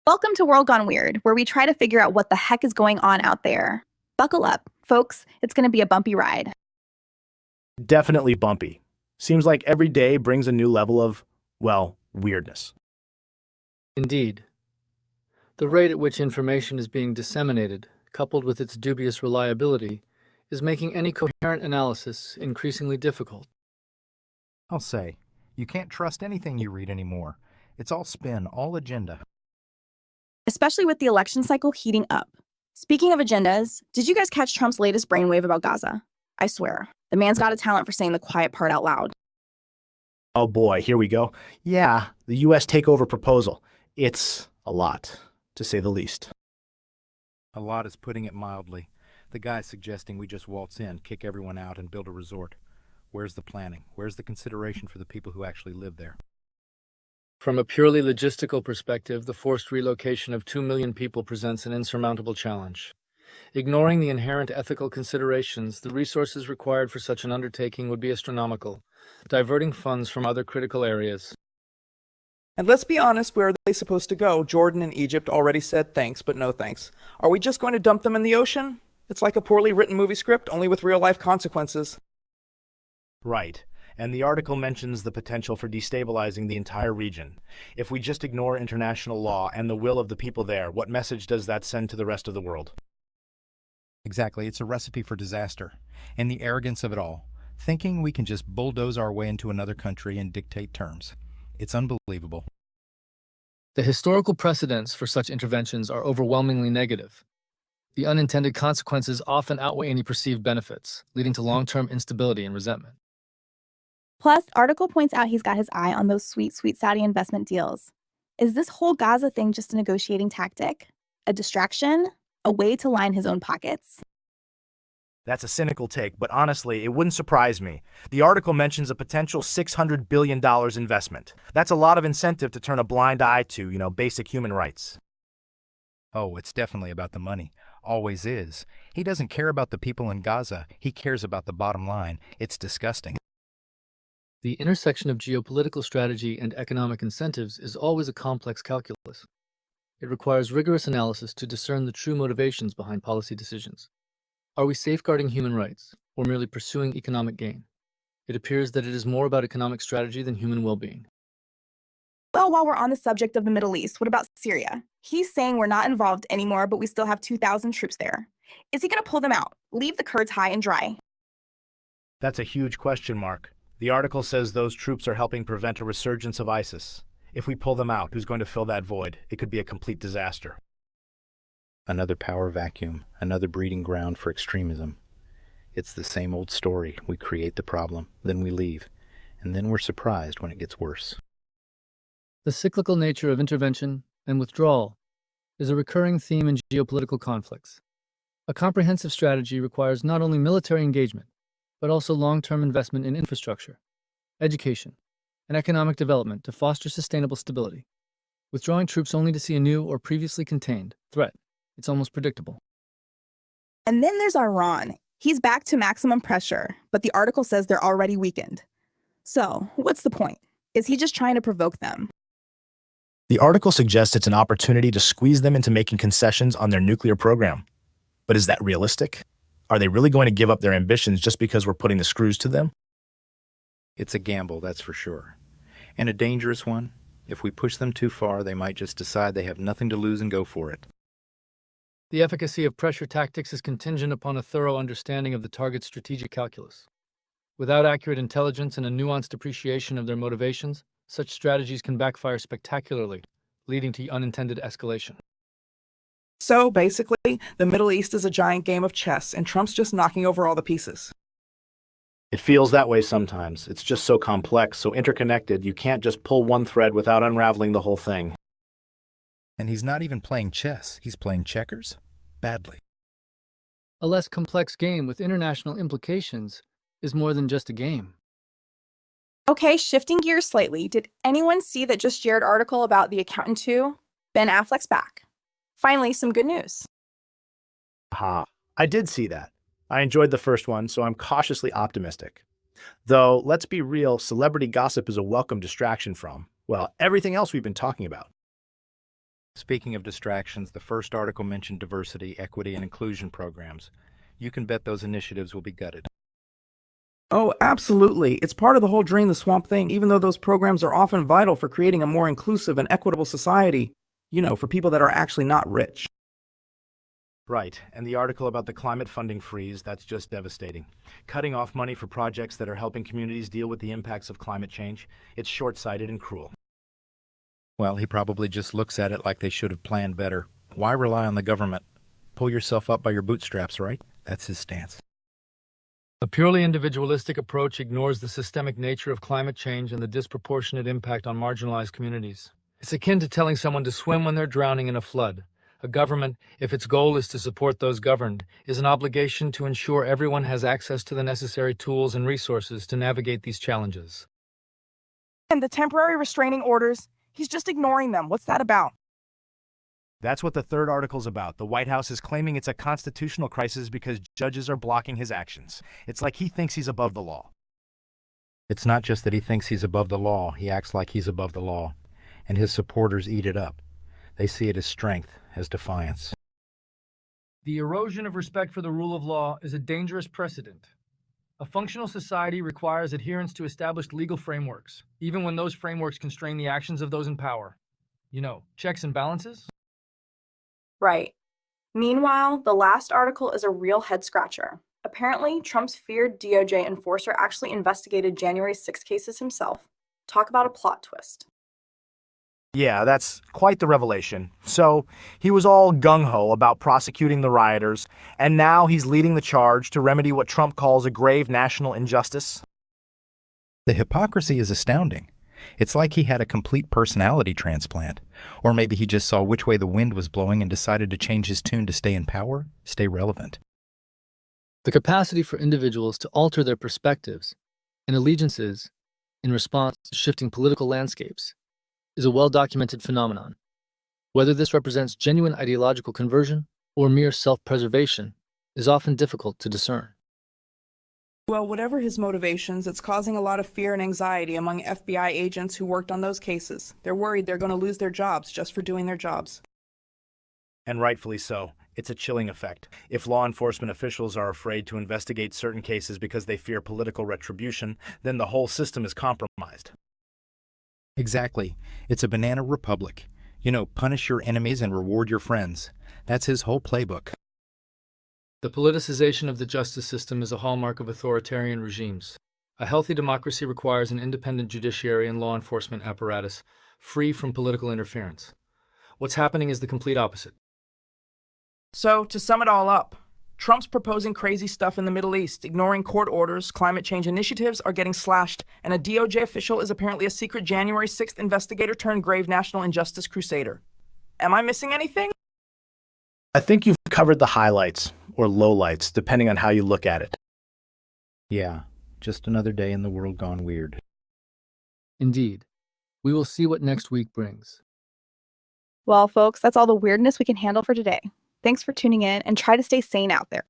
Welcome to World Gone Weird, where we try to figure out what the heck is going on out there. Buckle up, folks. It's going to be a bumpy ride. Definitely bumpy. Seems like every day brings a new level of, well, weirdness. Indeed. The rate at which information is being disseminated, coupled with its dubious reliability, is making any coherent analysis increasingly difficult. I'll say, you can't trust anything you read anymore. It's all spin, all agenda. Especially with the election cycle heating up. Speaking of agendas, did you guys catch Trump's latest brainwave about Gaza? I swear, the man's got a talent for saying the quiet part out loud. Oh boy, here we go. Yeah, the US takeover proposal. It's a lot, to say the least. A lot is putting it mildly. The guy's suggesting we just waltz in, kick everyone out, and build a resort. Where's the planning? Where's the consideration for the people who actually live there? From a purely logistical perspective, the forced relocation of 2 million people presents an insurmountable challenge. Ignoring the inherent ethical considerations, the resources required for such an undertaking would be astronomical, diverting funds from other critical areas. And let's be honest, where are they supposed to go? Jordan and Egypt already said thanks, but no thanks. Are we just going to dump them in the ocean? It's like a poorly written movie script, only with real-life consequences. Right. And the article mentions the potential for destabilizing the entire region. If we just ignore international law and the will of the people there, what message does that send to the rest of the world? Exactly, it's a recipe for disaster. And the arrogance of it all. Thinking we can just bulldoze our way into another country and dictate terms. It's unbelievable. The historical precedents for such interventions are overwhelmingly negative. The unintended consequences often outweigh any perceived benefits, leading to long-term instability and resentment. Plus, the article points out he's got his eye on those sweet Saudi investment deals. Is this whole Gaza thing just a negotiating tactic? A distraction? A way to line his own pockets? That's a cynical take, but honestly, it wouldn't surprise me. The article mentions a potential $600 billion investment. That's a lot of incentive to turn a blind eye to, basic human rights. Oh, it's definitely about the money. Always is. He doesn't care about the people in Gaza. He cares about the bottom line. It's disgusting. The intersection of geopolitical strategy and economic incentives is always a complex calculus. It requires rigorous analysis to discern the true motivations behind policy decisions. Are we safeguarding human rights, or merely pursuing economic gain? It appears that it is more about economic strategy than human well-being. Well, while we're on the subject of the Middle East, what about Syria? He's saying we're not involved anymore, but we still have 2,000 troops there. Is he going to pull them out, leave the Kurds high and dry? That's a huge question mark. The article says those troops are helping prevent a resurgence of ISIS. If we pull them out, who's going to fill that void? It could be a complete disaster. Another power vacuum, another breeding ground for extremism. It's the same old story. We create the problem, then we leave, and then we're surprised when it gets worse. The cyclical nature of intervention and withdrawal is a recurring theme in geopolitical conflicts. A comprehensive strategy requires not only military engagement, but also long-term investment in infrastructure, education, and economic development to foster sustainable stability. Withdrawing troops only to see a new or previously contained threat, it's almost predictable. And then there's Iran. He's back to maximum pressure, but the article says they're already weakened. So, what's the point? Is he just trying to provoke them? The article suggests it's an opportunity to squeeze them into making concessions on their nuclear program. But is that realistic? Are they really going to give up their ambitions just because we're putting the screws to them? It's a gamble, that's for sure. And a dangerous one. If we push them too far, they might just decide they have nothing to lose and go for it. The efficacy of pressure tactics is contingent upon a thorough understanding of the target's strategic calculus. Without accurate intelligence and a nuanced appreciation of their motivations, such strategies can backfire spectacularly, leading to unintended escalation. So, basically, the Middle East is a giant game of chess, and Trump's just knocking over all the pieces. It feels that way sometimes. It's just so complex, so interconnected, you can't just pull one thread without unraveling the whole thing. And he's not even playing chess. He's playing checkers? Badly. A less complex game with international implications is more than just a game. Okay, shifting gears slightly, did anyone see that just shared article about The Accountant 2? Ben Affleck's back. Finally, some good news. I did see that. I enjoyed the first one, so I'm cautiously optimistic. Though, let's be real, celebrity gossip is a welcome distraction from, well, everything else we've been talking about. Speaking of distractions, the first article mentioned diversity, equity, and inclusion programs. You can bet those initiatives will be gutted. Oh, absolutely. It's part of the whole Drain the Swamp thing, even though those programs are often vital for creating a more inclusive and equitable society, for people that are actually not rich. Right, and the article about the climate funding freeze, that's just devastating. Cutting off money for projects that are helping communities deal with the impacts of climate change, it's short-sighted and cruel. Well, he probably just looks at it like they should have planned better. Why rely on the government? Pull yourself up by your bootstraps, right? That's his stance. A purely individualistic approach ignores the systemic nature of climate change and the disproportionate impact on marginalized communities. It's akin to telling someone to swim when they're drowning in a flood. A government, if its goal is to support those governed, is an obligation to ensure everyone has access to the necessary tools and resources to navigate these challenges. And the temporary restraining orders, he's just ignoring them. What's that about? That's what the third article's about. The White House is claiming it's a constitutional crisis because judges are blocking his actions. It's like he thinks he's above the law. It's not just that he thinks he's above the law, he acts like he's above the law. And his supporters eat it up. They see it as strength, as defiance. The erosion of respect for the rule of law is a dangerous precedent. A functional society requires adherence to established legal frameworks, even when those frameworks constrain the actions of those in power. Checks and balances? Right. Meanwhile, the last article is a real head-scratcher. Apparently, Trump's feared DOJ enforcer actually investigated January 6 cases himself. Talk about a plot twist. Yeah, that's quite the revelation. So, he was all gung-ho about prosecuting the rioters, and now he's leading the charge to remedy what Trump calls a grave national injustice. The hypocrisy is astounding. It's like he had a complete personality transplant. Or maybe he just saw which way the wind was blowing and decided to change his tune to stay in power, stay relevant. The capacity for individuals to alter their perspectives and allegiances in response to shifting political landscapes is a well-documented phenomenon. Whether this represents genuine ideological conversion or mere self-preservation is often difficult to discern. Well, whatever his motivations, it's causing a lot of fear and anxiety among FBI agents who worked on those cases. They're worried they're going to lose their jobs just for doing their jobs. And rightfully so. It's a chilling effect. If law enforcement officials are afraid to investigate certain cases because they fear political retribution, then the whole system is compromised. Exactly. It's a banana republic. Punish your enemies and reward your friends. That's his whole playbook. The politicization of the justice system is a hallmark of authoritarian regimes. A healthy democracy requires an independent judiciary and law enforcement apparatus, free from political interference. What's happening is the complete opposite. So, to sum it all up, Trump's proposing crazy stuff in the Middle East, ignoring court orders, climate change initiatives are getting slashed, and a DOJ official is apparently a secret January 6th investigator turned grave national injustice crusader. Am I missing anything? I think you've covered the highlights, or lowlights, depending on how you look at it. Yeah, just another day in the world gone weird. Indeed. We will see what next week brings. Well, folks, that's all the weirdness we can handle for today. Thanks for tuning in, and try to stay sane out there.